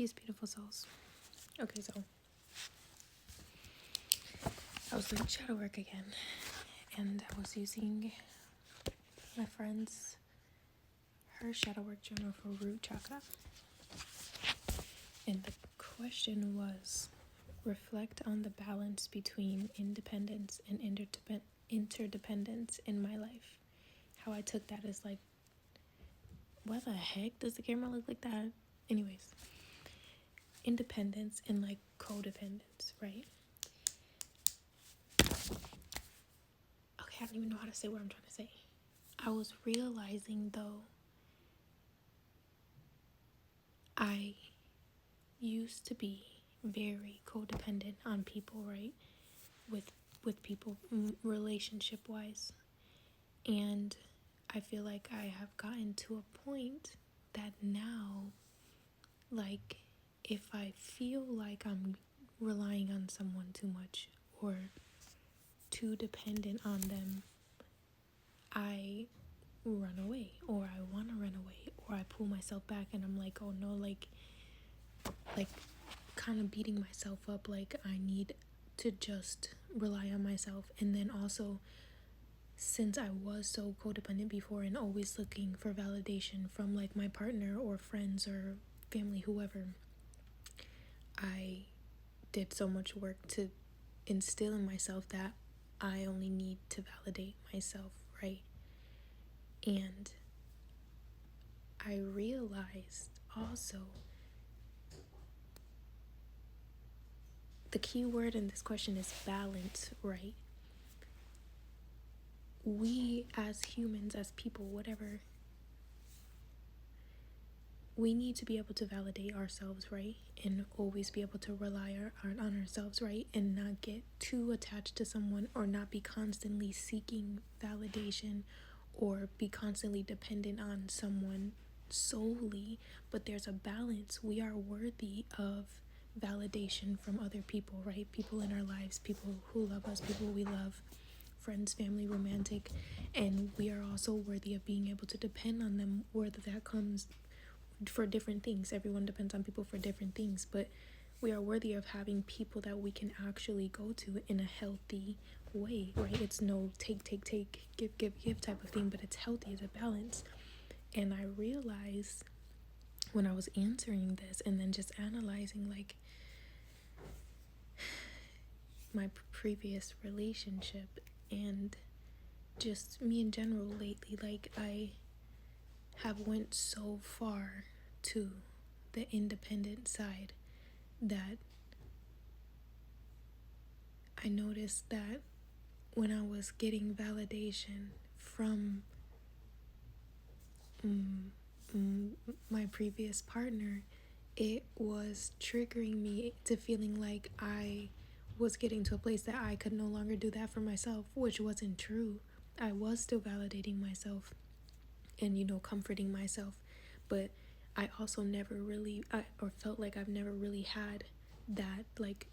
Peace, beautiful souls. Okay, so I was doing shadow work again, and I was using my friend's her shadow work journal for root chakra. And the question was, reflect on the balance between independence and interdependence in my life. How I took that as like, what the heck does the camera look like that? Anyways, independence and like codependence, right? Okay, I don't even know how to say what I'm trying to say. I was realizing though, I used to be very codependent on people, right? With people, relationship wise. And I feel like I have gotten to a point that now, like, if I feel like I'm relying on someone too much or too dependent on them, I run away, or I want to run away, or I pull myself back and I'm like, oh no, like kind of beating myself up, like I need to just rely on myself. And then also, since I was so codependent before and always looking for validation from like my partner or friends or family, whoever, I did so much work to instill in myself that I only need to validate myself, right? And I realized also the key word in this question is balance, right? We as humans, as people, whatever, we need to be able to validate ourselves, right? And always be able to rely on ourselves, right? And not get too attached to someone, or not be constantly seeking validation or be constantly dependent on someone solely. But there's a balance. We are worthy of validation from other people, right? People in our lives, people who love us, people we love, friends, family, romantic, and we are also worthy of being able to depend on them, whether that comes for different things. Everyone depends on people for different things, but we are worthy of having people that we can actually go to in a healthy way, right? It's no take, give type of thing, but it's healthy, it's a balance. And I realized when I was answering this and then just analyzing like my previous relationship and just me in general lately, like I have went so far to the independent side that I noticed that when I was getting validation from my previous partner, it was triggering me to feeling like I was getting to a place that I could no longer do that for myself, which wasn't true. I was still validating myself and, comforting myself, but I also never really, or felt like I've never really had that, like,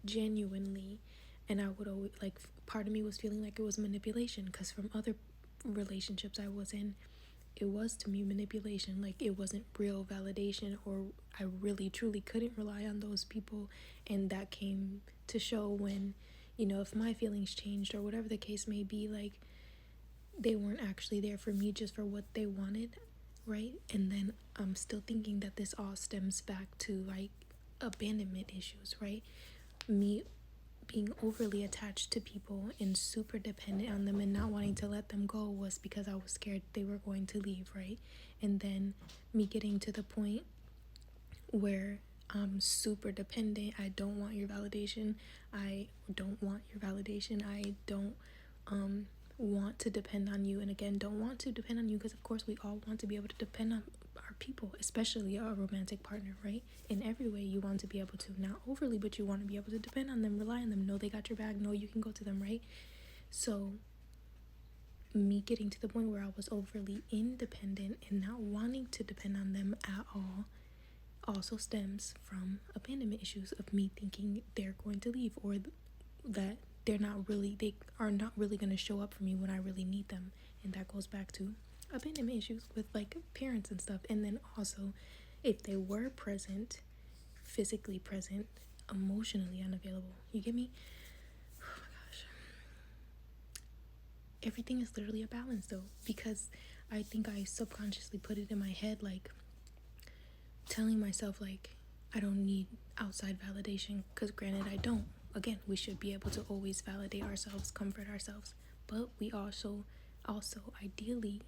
genuinely. And I would always, like, part of me was feeling like it was manipulation, because from other relationships I was in, it was to me manipulation. Like, it wasn't real validation, or I really truly couldn't rely on those people. And that came to show when, if my feelings changed or whatever the case may be, like, they weren't actually there for me just for what they wanted, right? And then I'm still thinking that this all stems back to like abandonment issues, right? Me being overly attached to people and super dependent on them and not wanting to let them go was because I was scared they were going to leave, right? And then me getting to the point where I'm super dependent. I don't want your validation. I don't want your validation. I don't want to depend on you. And again, don't want to depend on you, because of course we all want to be able to depend on our people, especially our romantic partner, right? In every way you want to be able to, not overly, but you want to be able to depend on them, rely on them, know they got your back, know you can go to them, right? So me getting to the point where I was overly independent and not wanting to depend on them at all also stems from abandonment issues, of me thinking they're going to leave, or that they are not really going to show up for me when I really need them. And that goes back to abandonment issues with like parents and stuff. And then also, if they were present, physically present, emotionally unavailable. You get me? Oh my gosh. Everything is literally a balance though, because I think I subconsciously put it in my head, like telling myself like I don't need outside validation, because granted I don't. Again, we should be able to always validate ourselves, comfort ourselves, but we also ideally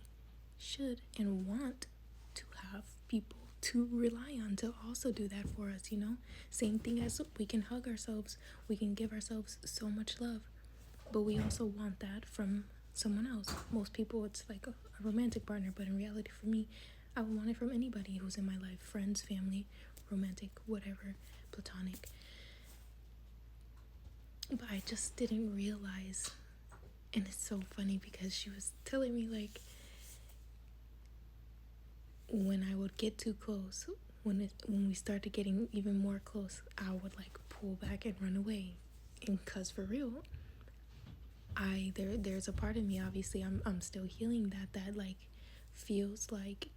should and want to have people to rely on to also do that for us, you know? Same thing as we can hug ourselves, we can give ourselves so much love, but we also want that from someone else. Most people, it's like a romantic partner, but in reality, for me, I would want it from anybody who's in my life, friends, family, romantic, whatever, platonic. But I just didn't realize, and it's so funny because she was telling me like when I would get too close, when we started getting even more close, I would like pull back and run away. And cause for real, there's a part of me, obviously I'm still healing that like feels like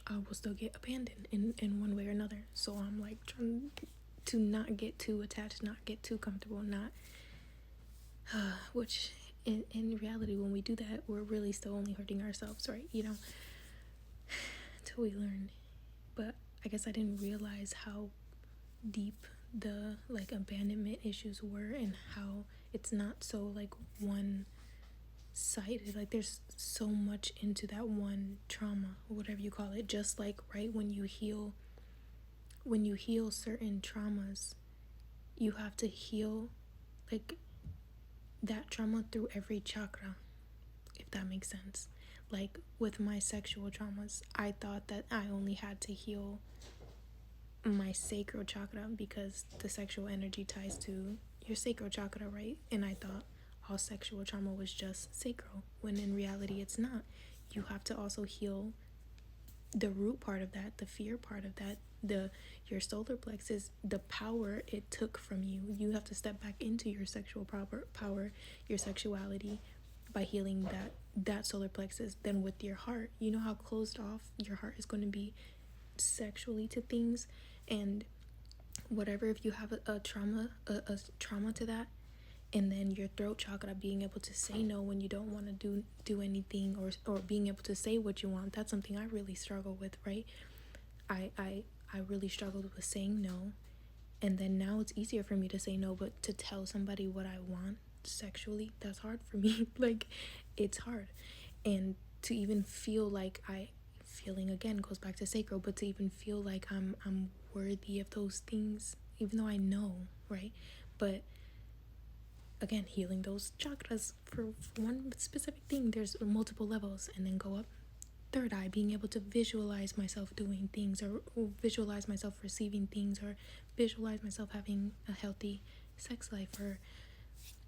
I will still get abandoned in one way or another. So I'm like trying to not get too attached, not get too comfortable, not which in reality, when we do that, we're really still only hurting ourselves, right? You know, till we learn. But I guess I didn't realize how deep the like abandonment issues were, and how it's not so like one sided. Like there's so much into that one trauma, or whatever you call it. Just like right when you heal certain traumas, you have to heal like that trauma through every chakra, if that makes sense. Like with my sexual traumas, I thought that I only had to heal my sacral chakra because the sexual energy ties to your sacral chakra, right? And I thought all sexual trauma was just sacral, when in reality it's not. You have to also heal the root part of that, the fear part of that, your solar plexus, the power it took from you. You have to step back into your sexual power, your sexuality, by healing that solar plexus. Then with your heart, you know how closed off your heart is going to be sexually to things, and whatever, if you have a trauma to that, and then your throat chakra, being able to say no when you don't want to do anything, or being able to say what you want. That's something I really struggle with, right? I really struggled with saying no, and then now it's easier for me to say no, but to tell somebody what I want sexually, that's hard for me. Like it's hard. And to even feel like feeling again goes back to sacral, but to even feel like I'm worthy of those things, even though I know, right? But again, healing those chakras for one specific thing, there's multiple levels. And then go up, third eye, being able to visualize myself doing things, or visualize myself receiving things, or visualize myself having a healthy sex life, or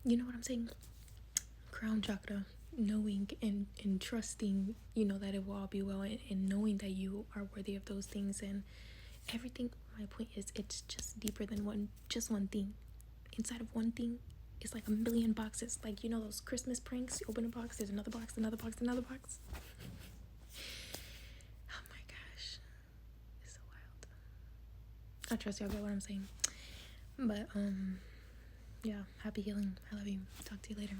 you know what I'm saying. Crown chakra, knowing and trusting, you know, that it will all be well, and knowing that you are worthy of those things. And everything, my point is, it's just deeper than one thing. Inside of one thing is like a million boxes. Like, you know those Christmas pranks, you open a box, there's another box, another box, another box. Oh my gosh, it's so wild. I trust y'all get what I'm saying. But yeah, happy healing. I love you. Talk to you later.